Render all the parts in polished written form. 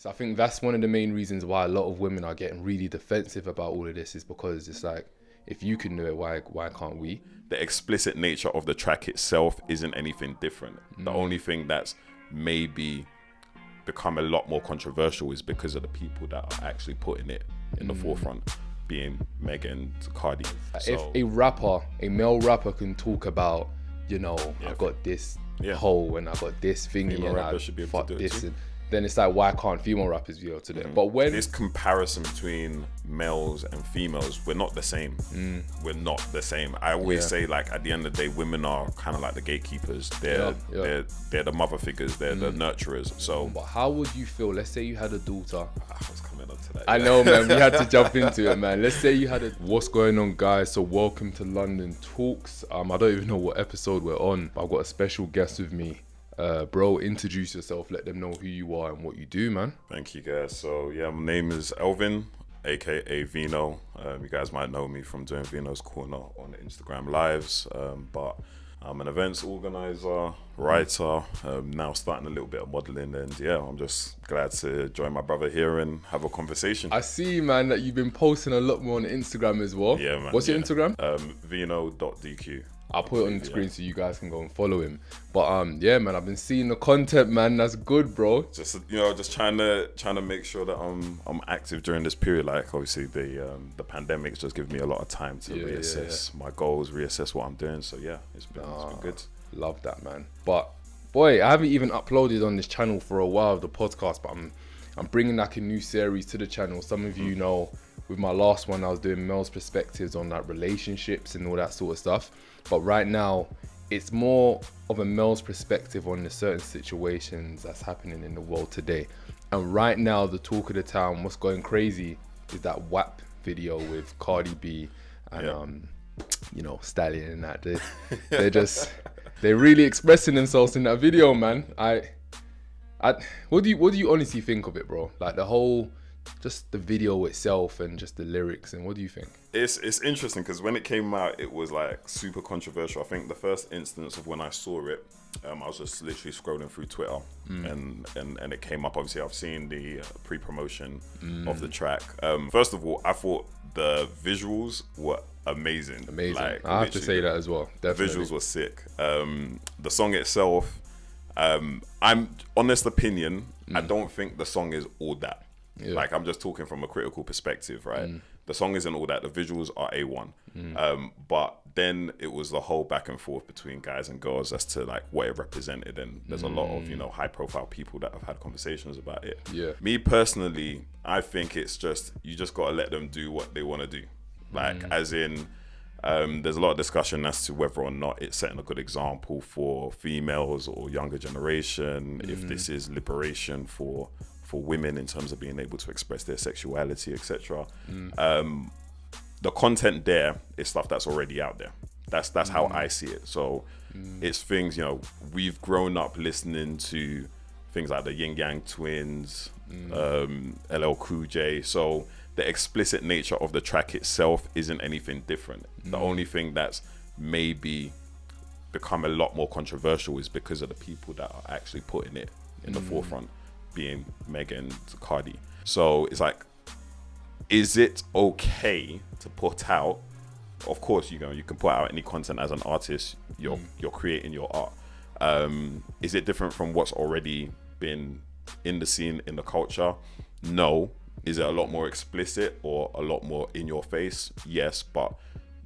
So I think that's one of the main reasons why a lot of women are getting really defensive about all of this, is because it's like, if you can do it, why can't we? The explicit nature of the track itself isn't anything different. The only thing that's maybe become a lot more controversial is because of the people that are actually putting it in the forefront, being Meg and Cardi. If a male rapper can talk about, I got this hole and I got this thingy Female and I rappers should be able to fuck do it this, too. and then it's like, why can't female rappers be able to do it? But when This comparison between males and females, we're not the same. We're not the same. I always say, like, at the end of the day, women are kind of like the gatekeepers. They're the mother figures. They're the nurturers. So, but how would you feel? Let's say you had a daughter. I was coming on to that. I know, man. We had to jump into it, man. Let's say you had a... What's going on, guys? So welcome to London Talks. I don't even know what episode we're on, but I've got a special guest with me. Bro, introduce yourself. Let them know who you are and what you do, man. Thank you, guys. So, yeah, my name is Elvin, aka Vino. You guys might know me from doing Vino's Corner on Instagram Lives, but I'm an events organizer, writer, now starting a little bit of modeling, and yeah, I'm just glad to join my brother here and have a conversation. I see, man, that you've been posting a lot more on Instagram as well. Yeah, man. What's your Instagram? Vino.dq. I'll put it on the screen so you guys can go and follow him. But yeah, man, I've been seeing the content, man. That's good, bro. Just just trying to make sure that I'm active during this period. Like, obviously the pandemic's just given me a lot of time to reassess my goals, reassess what I'm doing. So yeah, it's been good. Love that, man. But boy, I haven't even uploaded on this channel for a while, the podcast. But I'm bringing like a new series to the channel. Some of you know, with my last one, I was doing male's perspectives on like relationships and all that sort of stuff. But right now, it's more of a male's perspective on the certain situations that's happening in the world today. And right now, the talk of the town, what's going crazy, is that WAP video with Cardi B and Stallion and that. They're really expressing themselves in that video, man. What do you honestly think of it, bro? Like the whole, just the video itself and just the lyrics, and what do you think? It's interesting because when it came out, it was like super controversial. I think the first instance of when I saw it, I was just literally scrolling through Twitter and it came up. Obviously, I've seen the pre-promotion of the track. First of all, I thought the visuals were amazing. Like, I have to say that as well. Definitely. The visuals were sick. The song itself, I'm honest opinion, I don't think the song is all that. Yeah. Like, I'm just talking from a critical perspective, right? The song isn't all that. The visuals are A1. But then it was the whole back and forth between guys and girls as to like what it represented. And there's a lot of, high profile people that have had conversations about it. Yeah. Me personally, I think it's just, you just got to let them do what they want to do. Like, as in, there's a lot of discussion as to whether or not it's setting a good example for females or younger generation, if this is liberation for women in terms of being able to express their sexuality, etc. The content there is stuff that's already out there. That's how I see it. So it's things, we've grown up listening to things like the Yin Yang Twins, LL Cool J. So the explicit nature of the track itself isn't anything different. The only thing that's maybe become a lot more controversial is because of the people that are actually putting it in the forefront, being Meg and Cardi. So it's like, is it okay to put out, of course, you can put out any content as an artist, you're creating your art. Is it different from what's already been in the scene, in the culture? No. Is it a lot more explicit or a lot more in your face? Yes, but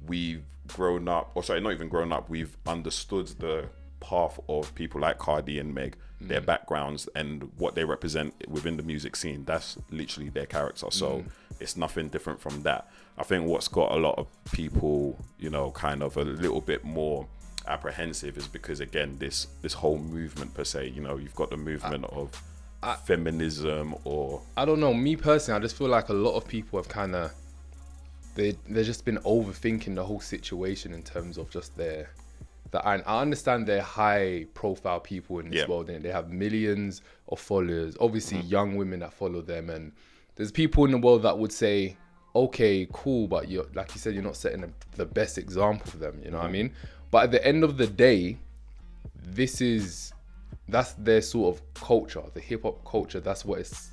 we've grown up, not even grown up, we've understood the path of people like Cardi and Meg, their backgrounds and what they represent within the music scene. That's literally their character. So it's nothing different from that. I think what's got a lot of people, kind of a little bit more apprehensive is because, again, this whole movement per se, you've got the movement of feminism, or I don't know, me personally, I just feel like a lot of people have kind of, they've just been overthinking the whole situation in terms of just I understand they're high profile people in this world, and they have millions of followers, obviously young women that follow them, and there's people in the world that would say, okay, cool, but you're, like you said, you're not setting the best example for them, you know what I mean? But at the end of the day, that's their sort of culture, the hip hop culture. That's what it's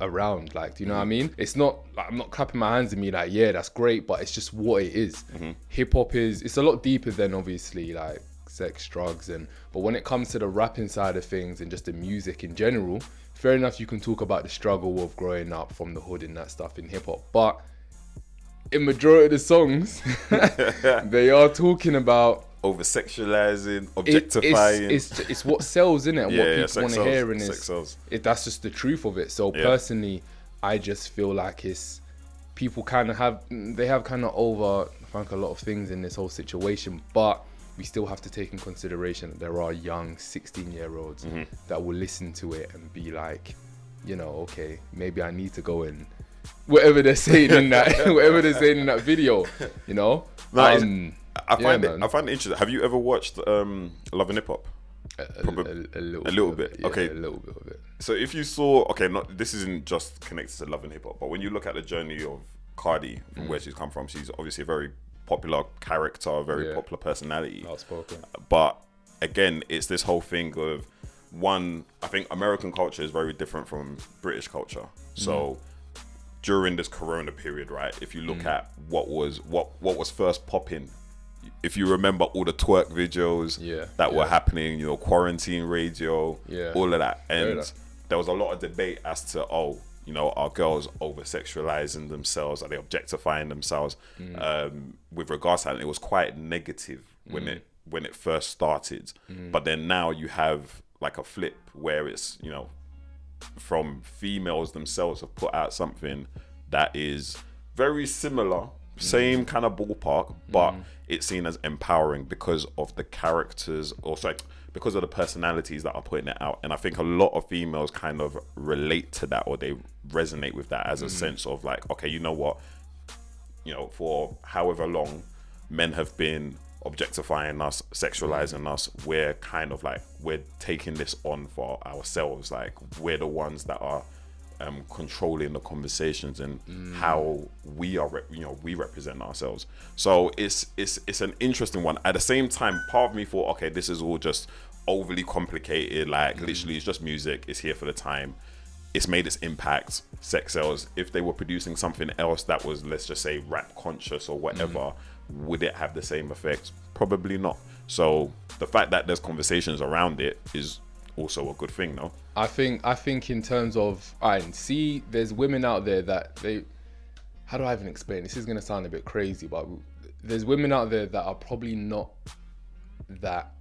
around. Like, do you know what I mean? It's not like I'm not clapping my hands and me like, yeah, that's great, but it's just what it is. Hip hop it's a lot deeper than obviously like sex, drugs, but when it comes to the rapping side of things and just the music in general, fair enough, you can talk about the struggle of growing up from the hood and that stuff in hip hop, but in majority of the songs, they are talking about over sexualizing, objectifying. It's what sells, innit? And what people want to hear, and that's just the truth of it. So personally, I just feel like people kind of have overthink a lot of things in this whole situation, but we still have to take in consideration that there are young 16-year-olds that will listen to it and be like, you know, okay, maybe I need to go in whatever they're saying in that video, you know. I find it interesting. Have you ever watched Love and Hip Hop? A little bit. Okay, a little bit of it. So if you saw, this isn't just connected to Love and Hip Hop, but when you look at the journey of Cardi, from where she's come from, she's obviously a very popular character, a very popular personality. Outspoken. But again, it's this whole thing of I think American culture is very different from British culture. So during this Corona period, right? If you look at what was first popping, if you remember all the twerk videos that were happening, you know, quarantine radio, all of that, and there was a lot of debate as to, you know, are girls over sexualizing themselves? Are they objectifying themselves? With regards to that, it was quite negative when it first started. But then now you have like a flip where it's, you know, from females themselves have put out something that is very similar, same kind of ballpark, but it's seen as empowering because of the characters, because of the personalities that are putting it out. And I think a lot of females kind of relate to that, or they resonate with that as a sense of like, okay, you know what, you know, for however long men have been objectifying us, sexualizing us, we're kind of like, we're taking this on for ourselves. Like, we're the ones that are controlling the conversations and how we are, we represent ourselves. So it's an interesting one. At the same time, part of me thought, okay, this is all just overly complicated. Like, literally, it's just music. It's here for the time. It's made its impact. Sex sells. If they were producing something else that was, let's just say, rap conscious or whatever, would it have the same effect? Probably not. So the fact that there's conversations around it is also a good thing, no? I think in terms of, there's women out there that how do I even explain? This is going to sound a bit crazy, but there's women out there that are probably not that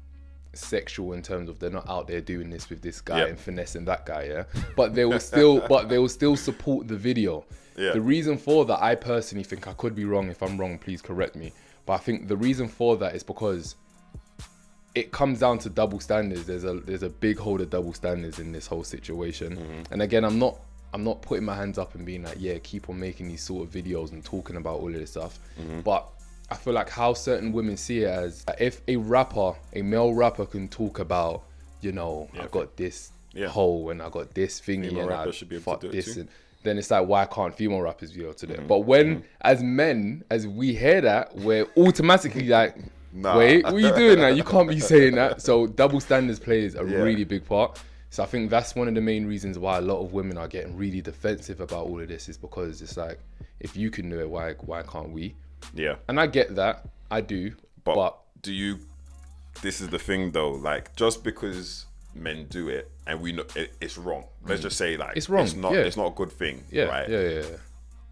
sexual in terms of they're not out there doing this with this guy and finessing that guy, but they will still support the video. The reason for that, I personally think, I could be wrong. If I'm wrong, please correct me, but I think the reason for that is because it comes down to double standards. There's a big hold of double standards in this whole situation. And again, I'm not putting my hands up and being like, yeah, keep on making these sort of videos and talking about all of this stuff. But I feel like how certain women see it as, if a male rapper can talk about, you know, I got this hole and I got this thingy and I fuck this, and then it's like, why can't female rappers be able to do it? But when, as men, as we hear that, we're automatically like, wait, what are you doing now? You can't be saying that. So double standards plays a really big part. So I think that's one of the main reasons why a lot of women are getting really defensive about all of this, is because it's like, if you can do it, why can't we? Yeah. And I get that. I do. But this is the thing though, like, just because men do it and we know it's wrong. Let's just say, like, it's wrong. It's not a good thing. Right? Yeah.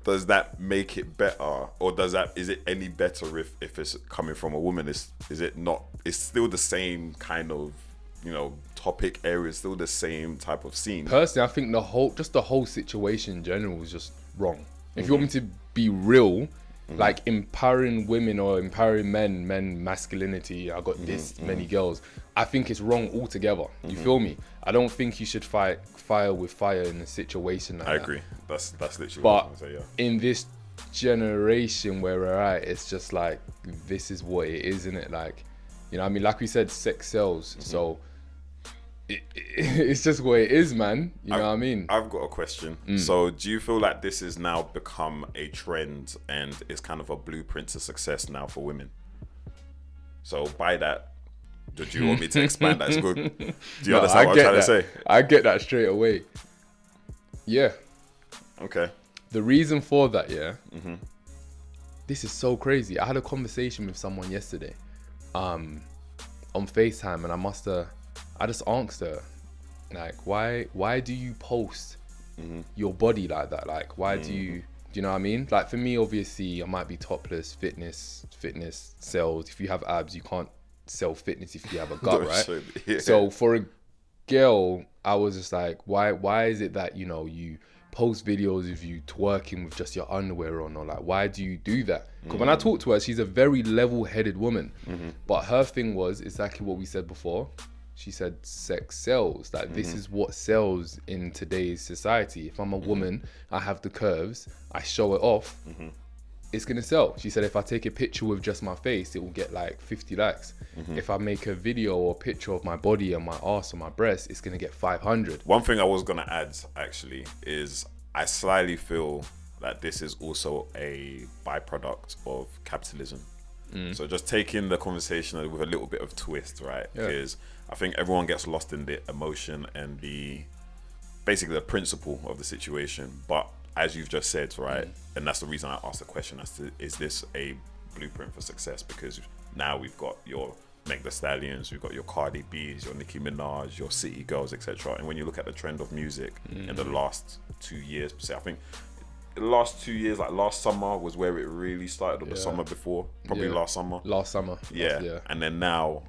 Does that make it better, or is it any better if it's coming from a woman? Is it not? It's still the same kind of, you know, topic area, still the same type of scene. Personally, I think the whole situation in general is just wrong. If you want me to be real, like, empowering women or empowering men masculinity, I got this many girls, I think it's wrong altogether. You feel me? I don't think you should fight fire with fire in a situation like that. I agree. That's literally what I was gonna say, in this generation where we're at, it's just like, this is what it is, isn't it? Like, you know what I mean? Like we said, sex sells. So it's just what it is, man. You know what I mean? I've got a question. So do you feel like this has now become a trend and is kind of a blueprint to success now for women? So by that, do you want me to expand that? It's good. Do you understand what I'm trying to say? I get that straight away. Yeah. Okay. The reason for that, yeah. This is so crazy. I had a conversation with someone yesterday, on FaceTime, and I just asked her, like, why do you post your body like that? Like, why do you know what I mean? Like, for me, obviously, I might be topless. Fitness sells. If you have abs, you can't sell fitness if you have a gut, right? Yeah. So for a girl, I was just like, why is it that, you know, you post videos of you twerking with just your underwear on, or like, why do you do that? Because when I talk to her, she's a very level-headed woman, but her thing was exactly what we said before. She said sex sells. Like, this is what sells in today's society. If I'm a woman, I have the curves, I show it off, it's gonna sell. She said if I take a picture with just my face, it will get like 50 likes. If I make a video or picture of my body and my ass or my breast, it's gonna get 500. One thing I was gonna add actually is I slightly feel that this is also a byproduct of capitalism. So just taking the conversation with a little bit of twist, right? Because I think everyone gets lost in the emotion and basically the principle of the situation. But as you've just said, right, and that's the reason I asked the question as to, is this a blueprint for success? Because now we've got your Meg Thee Stallions, we've got your Cardi B's, your Nicki Minaj, your City Girls, etc. And when you look at the trend of music in the last 2 years, I think the last 2 years, like last summer was where it really started, or the summer before, probably last summer. Yeah. And then now,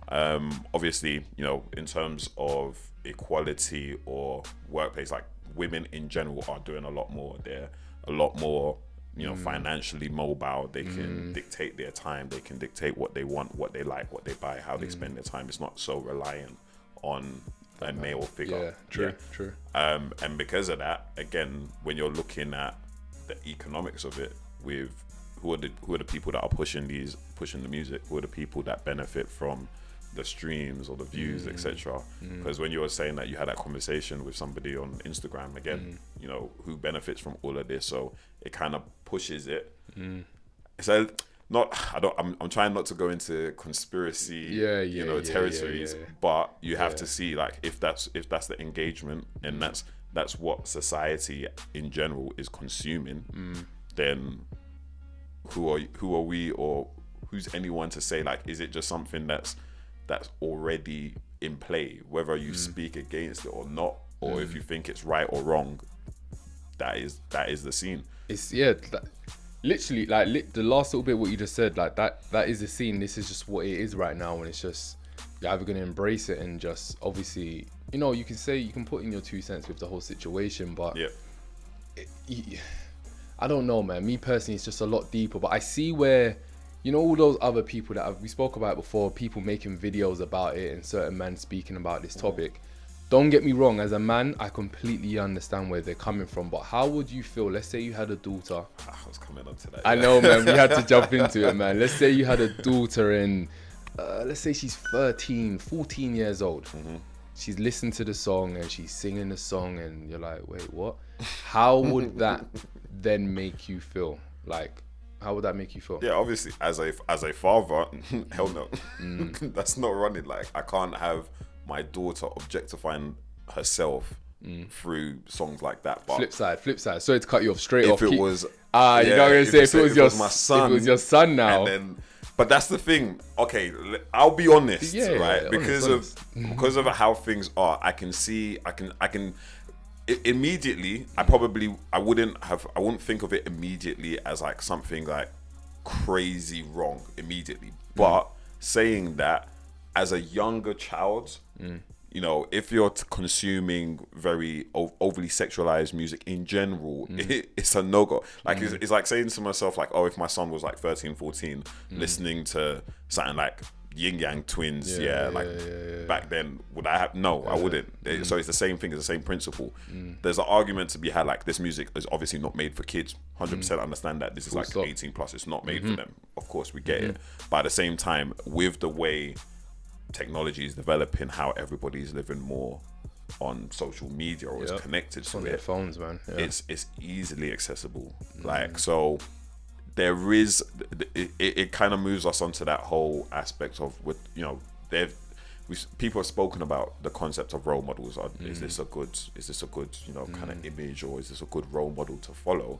obviously, you know, in terms of equality or workplace, like women in general are doing a lot more. They're a lot more, you know, financially mobile. They can dictate their time. They can dictate what they want, what they like, what they buy, how they spend their time. It's not so reliant on a male figure. True. And because of that, again, when you're looking at the economics of it, with who are the people that are pushing the music, who are the people that benefit from the streams or the views, etc. Because when you were saying that you had that conversation with somebody on Instagram, again, you know, who benefits from all of this, so it kind of pushes it. So I'm trying not to go into conspiracy territories, but you have to see, like, if that's the engagement and that's what society in general is consuming, then who are we, or who's anyone to say, like, is it just something that's already in play, whether you speak against it or not, or if you think it's right or wrong, that is the scene. It's literally, like, the last little bit what you just said, like, that is the scene. This is just what it is right now, and it's just, you're either gonna embrace it and just, obviously, you know, you can put in your 2 cents with the whole situation, but I don't know, man. Me personally, it's just a lot deeper. But I see where, you know, all those other people that we spoke about before, people making videos about it and certain men speaking about this topic. Don't get me wrong, as a man, I completely understand where they're coming from. But how would you feel? Let's say you had a daughter. I was coming on to that. I know, man. We had to jump into it, man. Let's say you had a daughter and let's say she's 13, 14 years old. She's listening to the song and she's singing the song, and you're like, wait, what? How would that then make you feel? Like, how would that make you feel? Yeah, obviously, as a father, hell no. That's not running. Like, I can't have my daughter objectifying herself through songs like that. But flip side. Sorry to cut you off straight off. If it was, if it was my son, if it was your son now. And then, but that's the thing. Okay, I'll be honest, right? Because of how things are, I can immediately. I wouldn't think of it immediately as like something like crazy wrong immediately. But saying that, as a younger child, you know, if you're consuming very overly sexualized music in general, it's a no-go. Like, it's like saying to myself, like, oh, if my son was like 13, 14, listening to something like Yin Yang Twins, back then, would I have? No, I wouldn't. So it's the same thing, it's the same principle. There's an argument to be had, like, this music is obviously not made for kids. 100% understand that. This is like 18 plus, it's not made for them. Of course, we get it. But at the same time, with the way technology is developing, how everybody's living more on social media or is connected to on their phones, man. It's easily accessible. Like, so there is it kind of moves us onto that whole aspect of, with, you know, people have spoken about the concept of role models. Is this a good kind of image, or is this a good role model to follow?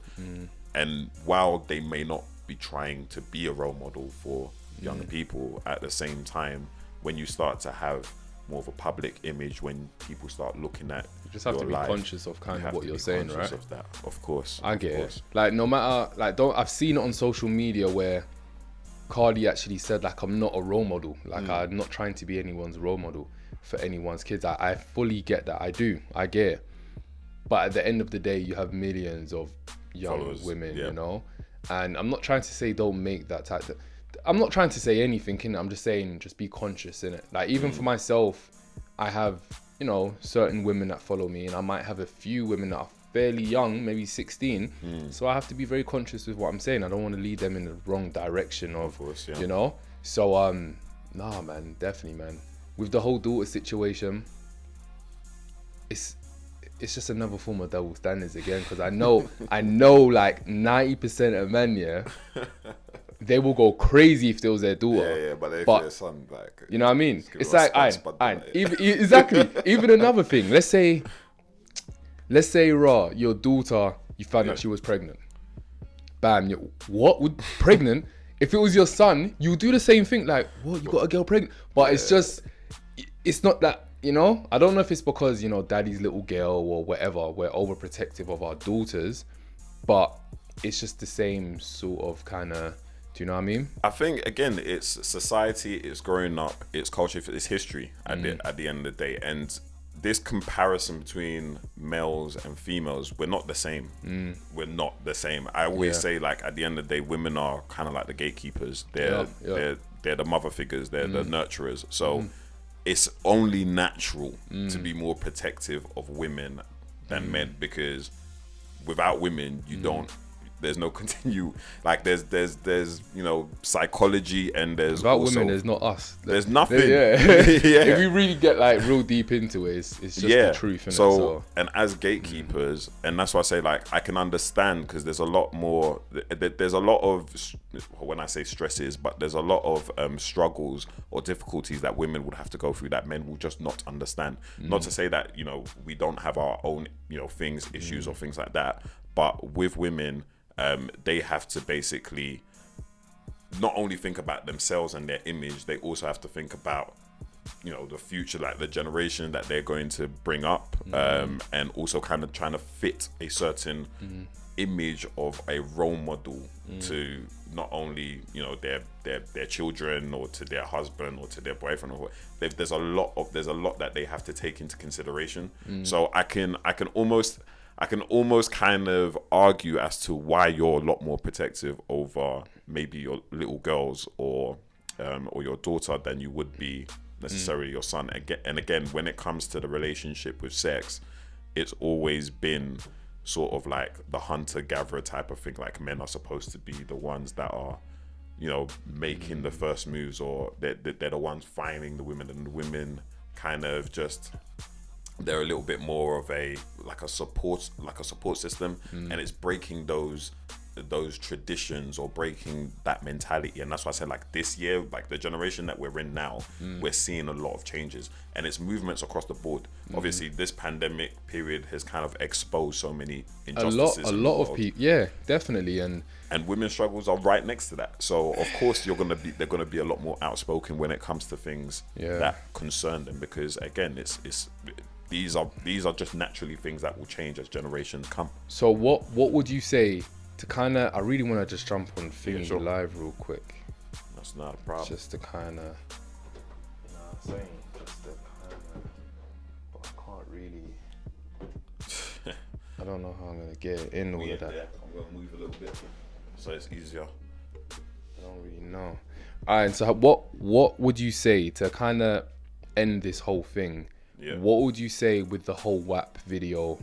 And while they may not be trying to be a role model for young people, at the same time, when you start to have more of a public image, when people start looking at you just have to be conscious of kind of what you're saying, right? Of that, of course. I get it. Like, no matter, like, I've seen it on social media where Cardi actually said, like, I'm not a role model. Like, I'm not trying to be anyone's role model for anyone's kids. I fully get that. I get it. But at the end of the day, you have millions of young followers, women, you know? And I'm not trying to say don't make that type of... I'm not trying to say anything, innit? I'm just saying just be conscious, innit? Like, even for myself, I have, you know, certain women that follow me, and I might have a few women that are fairly young, maybe 16. So I have to be very conscious with what I'm saying. I don't want to lead them in the wrong direction of course, you know? So, nah, man, definitely, man. With the whole daughter situation, it's just another form of double standards again, because I know like 90% of men, yeah, they will go crazy if there was their daughter. Yeah, but if their son, like, you know what I mean? It's like, exactly. Even another thing. Let's say, your daughter, you found out she was pregnant. Bam, what? Pregnant? If it was your son, you would do the same thing. Like, what? You got a girl pregnant? But it's just, it's not that, you know? I don't know if it's because, you know, daddy's little girl or whatever, we're overprotective of our daughters, but it's just the same sort of kind of, do you know what I mean? I think, again, it's society, it's growing up, it's culture, it's history at the end of the day. And this comparison between males and females, we're not the same. We're not the same. I always say, like, at the end of the day, women are kind of like the gatekeepers. They're the mother figures, they're the nurturers. So it's only natural to be more protective of women than men, because without women, you don't, there's no continue, like there's you know, psychology, and there's without also, women, there's not us. There's nothing. If we really get like real deep into it, it's just the truth. Innit? So, and as gatekeepers, and that's why I say, like, I can understand, because there's a lot more, there's a lot of, when I say stresses, but there's a lot of struggles or difficulties that women would have to go through that men will just not understand. Not to say that, you know, we don't have our own, you know, things, issues or things like that, but with women, they have to basically not only think about themselves and their image, they also have to think about, you know, the future, like the generation that they're going to bring up, and also kind of trying to fit a certain image of a role model to not only, you know, their children, or to their husband, or to their boyfriend, or there's a lot that they have to take into consideration. So I can almost kind of argue as to why you're a lot more protective over maybe your little girls or your daughter than you would be necessarily your son. And again, when it comes to the relationship with sex, it's always been sort of like the hunter-gatherer type of thing. Like, men are supposed to be the ones that are, you know, making the first moves, or they're the ones finding the women, and the women kind of just, they're a little bit more of a support system, and it's breaking those traditions, or breaking that mentality. And that's why I said, like, this year, like the generation that we're in now, we're seeing a lot of changes, and it's movements across the board. Obviously, this pandemic period has kind of exposed so many injustices. A lot of people, yeah, definitely, and women's struggles are right next to that. So of course they're gonna be a lot more outspoken when it comes to things that concern them, because again, these are just naturally things that will change as generations come. So what would you say to kind of, I really want to just jump on Thingy Live real quick. That's not a problem. Just to kind of, you know what I'm saying? Just to kind of, but I can't really, I don't know how I'm going to get in all of that. There. I'm going to move a little bit so it's easier. I don't really know. Alright, so what would you say to kind of end this whole thing? Yeah. What would you say with the whole WAP video?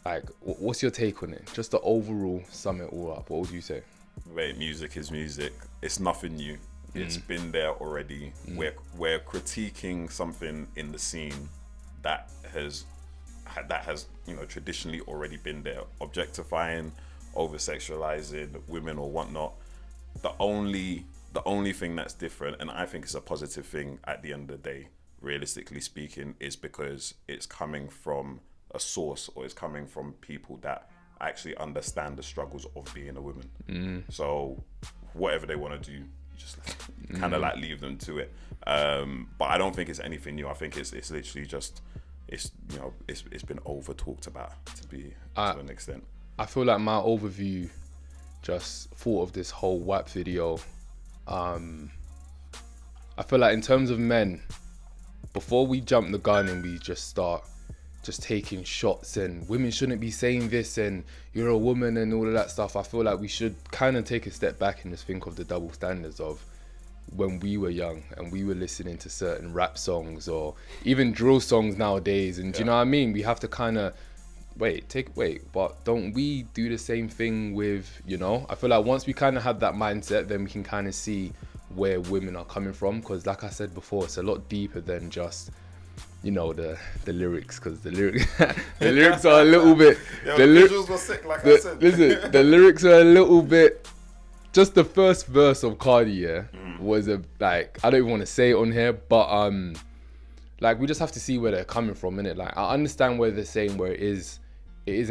Like, what's your take on it? Just the overall, sum it all up. What would you say? Wait, music is music. It's nothing new. It's been there already. We're critiquing something in the scene that has, you know, traditionally already been there. Objectifying, over-sexualizing women or whatnot. The only the only thing that's different, and I think it's a positive thing at the end of the day, realistically speaking, is because it's coming from a source, or it's coming from people that actually understand the struggles of being a woman. So whatever they want to do, you just kind of like leave them to it. But I don't think it's anything new. I think it's literally just, it's been over talked about to an extent. I feel like my overview, just thought of this whole WAP video. I feel like in terms of men, before we jump the gun and we just start just taking shots and women shouldn't be saying this and you're a woman and all of that stuff, I feel like we should kind of take a step back and just think of the double standards of when we were young and we were listening to certain rap songs or even drill songs nowadays. And do you know what I mean? We have to kind of but don't we do the same thing with, I feel like once we kind of have that mindset, then we can kind of see where women are coming from. Because like I said before, it's a lot deeper than just, the lyrics, because the lyrics are a little bit... the visuals were sick, like I said. Listen, the lyrics are a little bit... Just the first verse of Cardi, was I don't even want to say it on here, but we just have to see where they're coming from, innit? Like, I understand where they're saying where it is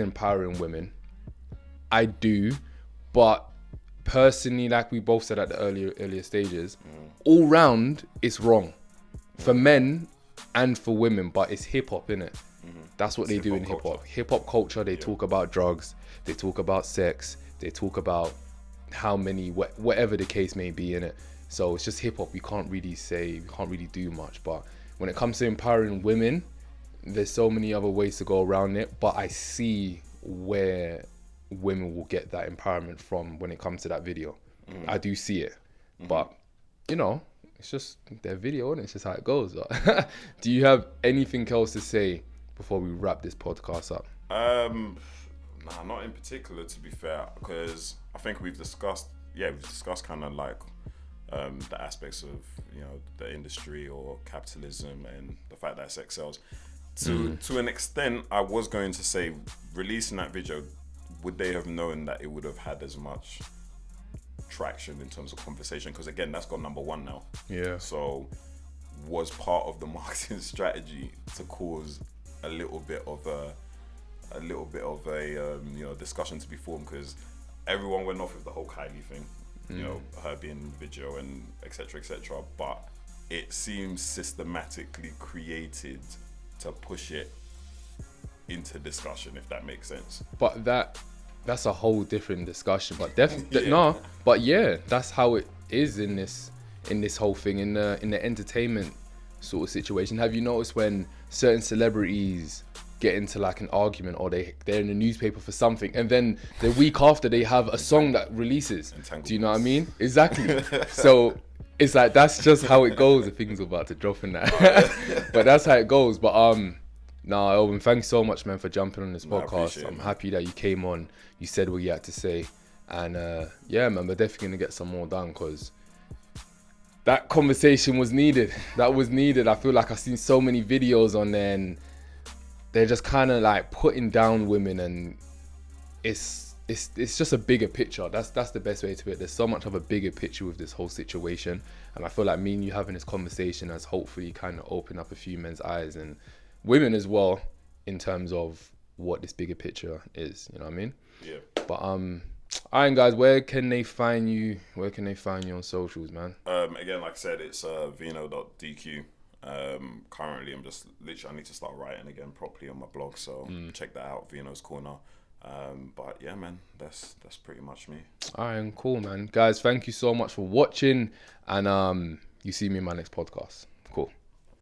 empowering women. I do, but personally, like we both said at the earlier stages, all round it's wrong for men and for women. But it's hip hop, innit? That's what they do in hip hop. Hip hop culture. They talk about drugs. They talk about sex. They talk about how many, whatever the case may be, innit? So it's just hip hop. We can't really do much. But when it comes to empowering women, there's so many other ways to go around it, but I see where women will get that empowerment from when it comes to that video. I do see it, but it's just their video and it's just how it goes. Do you have anything else to say before we wrap this podcast up? Nah, not in particular, to be fair, because I think we've discussed kind of like the aspects of the industry or capitalism and the fact that sex sells. To an extent, I was going to say, releasing that video, would they have known that it would have had as much traction in terms of conversation? Because again, that's got number one now. Yeah. So was part of the marketing strategy to cause a little bit of a discussion to be formed, because everyone went off with the whole Kylie thing, her being in the video and etc. But it seems systematically created to push it into discussion, if that makes sense. But that's a whole different discussion. But that's how it is in this whole thing, in the entertainment sort of situation. Have you noticed when certain celebrities get into like an argument, or they're in the newspaper for something, and then the week after they have a song that releases? Do you know what I mean? Exactly. So it's like, that's just how it goes. The things are about to drop in that. But that's how it goes. But Elvin, thanks so much, man, for jumping on this podcast. I'm happy that you came on, you said what you had to say, and man, we're definitely gonna get some more done, because that conversation was needed. That was needed. I feel like I've seen so many videos on there and they're just kind of like putting down women, and it's just a bigger picture. That's the best way to it. There's so much of a bigger picture with this whole situation, and I feel like me and you having this conversation has hopefully kind of opened up a few men's eyes, and women as well, in terms of what this bigger picture is. You know what I mean? Yeah. But alright, guys, where can they find you? Where can they find you on socials, man? Again, like I said, it's vino.dq. Currently I'm just literally, I need to start writing again properly on my blog, so check that out, Vino's Corner. But yeah, man, that's pretty much me. Alright, cool, man. Guys, thank you so much for watching, and you see me in my next podcast. Cool.